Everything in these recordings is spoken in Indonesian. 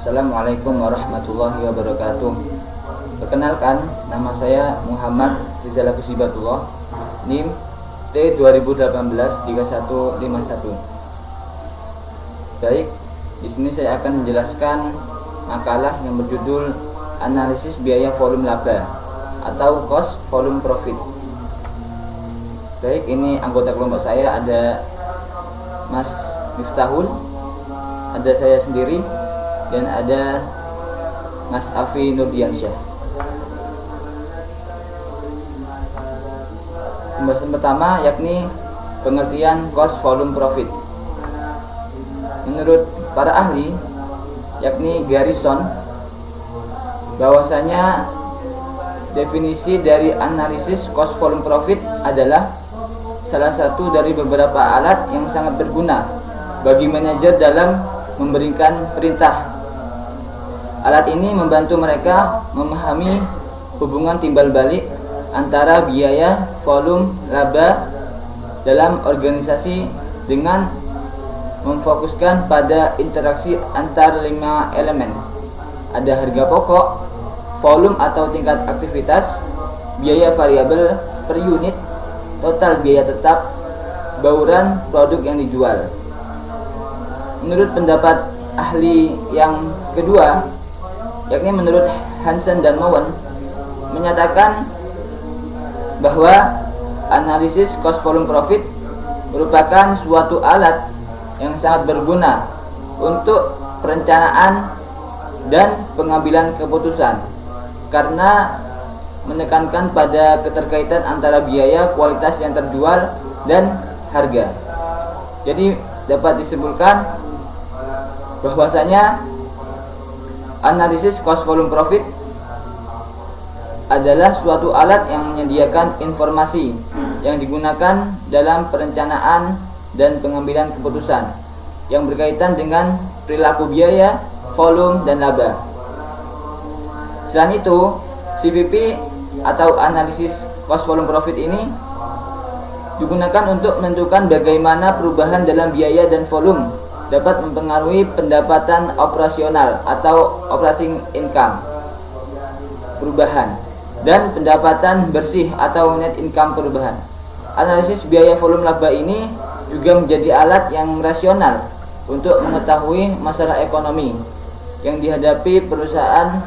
Assalamualaikum warahmatullahi wabarakatuh. Perkenalkan, nama saya Muhammad Rizal Agus Hibatullah, NIM T2018-3151. Baik, di sini saya akan menjelaskan makalah yang berjudul Analisis Biaya Volume Laba atau Cost Volume Profit. Baik, ini anggota kelompok saya ada Mas Miftahul, ada saya sendiri, dan ada Mas Afi Nurdiansyah. Pembahasan pertama yakni pengertian cost volume profit. Menurut para ahli yakni Garrison, bahwasanya definisi dari analisis cost volume profit adalah salah satu dari beberapa alat yang sangat berguna bagi manajer dalam memberikan perintah. Alat ini membantu mereka memahami hubungan timbal balik antara biaya, volume, laba dalam organisasi dengan memfokuskan pada interaksi antar 5 elemen. Ada harga pokok, volume atau tingkat aktivitas, biaya variabel per unit, total biaya tetap, bauran produk yang dijual. Menurut pendapat ahli yang kedua, yakni menurut Hansen dan Mowen, menyatakan bahwa analisis cost volume profit merupakan suatu alat yang sangat berguna untuk perencanaan dan pengambilan keputusan karena menekankan pada keterkaitan antara biaya, kualitas yang terjual, dan harga. Jadi dapat disimpulkan bahwasanya analisis cost volume profit adalah suatu alat yang menyediakan informasi yang digunakan dalam perencanaan dan pengambilan keputusan yang berkaitan dengan perilaku biaya, volume, dan laba. Selain itu, CVP atau analisis cost volume profit ini digunakan untuk menentukan bagaimana perubahan dalam biaya dan volume dapat mempengaruhi pendapatan operasional atau operating income perubahan dan pendapatan bersih atau net income perubahan. Analisis biaya volume laba ini juga menjadi alat yang rasional untuk mengetahui masalah ekonomi yang dihadapi perusahaan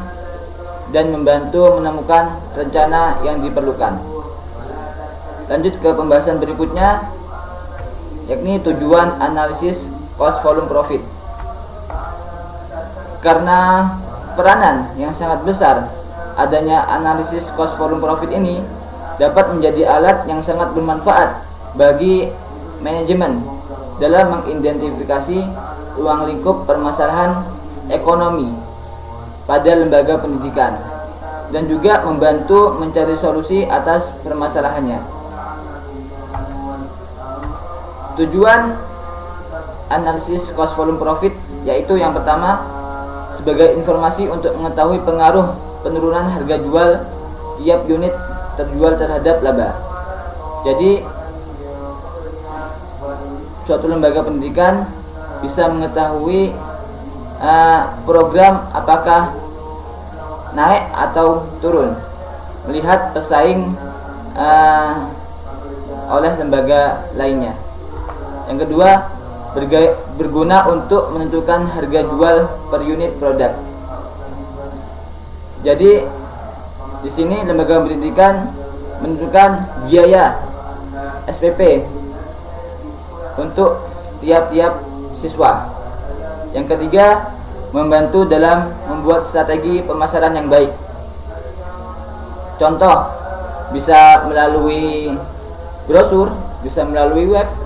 dan membantu menemukan rencana yang diperlukan. Lanjut ke pembahasan berikutnya, yakni tujuan analisis cost volume profit. Karena peranan yang sangat besar adanya analisis cost volume profit ini dapat menjadi alat yang sangat bermanfaat bagi manajemen dalam mengidentifikasi ruang lingkup permasalahan ekonomi pada lembaga pendidikan dan juga membantu mencari solusi atas permasalahannya. Tujuan analisis cost volume profit yaitu yang pertama, sebagai informasi untuk mengetahui pengaruh penurunan harga jual tiap unit terjual terhadap laba. Jadi suatu lembaga pendidikan bisa mengetahui program apakah naik atau turun, melihat pesaing oleh lembaga lainnya. Yang kedua, berguna untuk menentukan harga jual per unit produk. Jadi di sini lembaga pendidikan menentukan biaya SPP untuk tiap-tiap siswa. Yang ketiga, membantu dalam membuat strategi pemasaran yang baik. Contoh, bisa melalui brosur, bisa melalui web,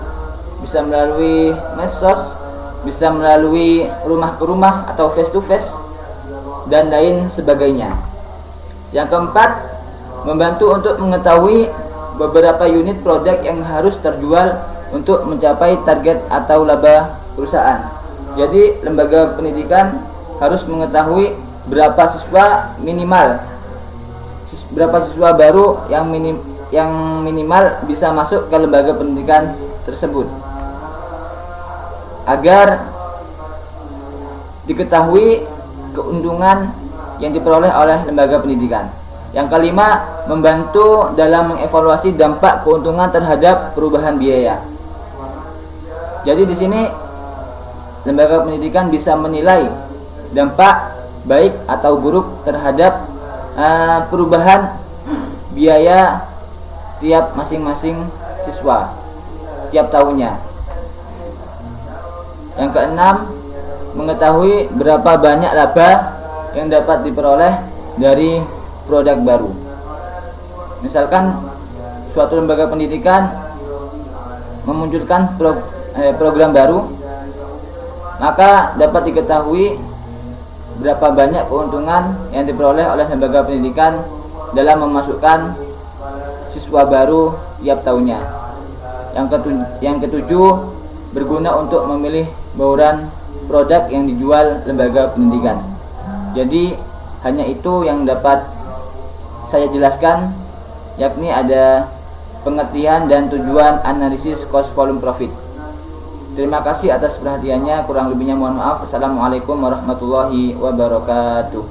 bisa melalui medsos, bisa melalui rumah ke rumah atau face to face, dan lain sebagainya. Yang keempat, membantu untuk mengetahui beberapa unit produk yang harus terjual untuk mencapai target atau laba perusahaan. Jadi lembaga pendidikan harus mengetahui berapa siswa baru yang minimal bisa masuk ke lembaga pendidikan tersebut, agar diketahui keuntungan yang diperoleh oleh lembaga pendidikan. Yang kelima, membantu dalam mengevaluasi dampak keuntungan terhadap perubahan biaya. Jadi di sini lembaga pendidikan bisa menilai dampak baik atau buruk terhadap perubahan biaya tiap masing-masing siswa tiap tahunnya. Yang keenam, mengetahui berapa banyak laba yang dapat diperoleh dari produk baru. Misalkan suatu lembaga pendidikan memunculkan program baru, maka dapat diketahui berapa banyak keuntungan yang diperoleh oleh lembaga pendidikan dalam memasukkan siswa baru tiap tahunnya. Yang ketujuh, berguna untuk memilih bauran produk yang dijual lembaga pendidikan. Jadi hanya itu yang dapat saya jelaskan, yakni ada pengertian dan tujuan analisis cost volume profit. Terima kasih atas perhatiannya, kurang lebihnya mohon maaf. Assalamualaikum warahmatullahi wabarakatuh.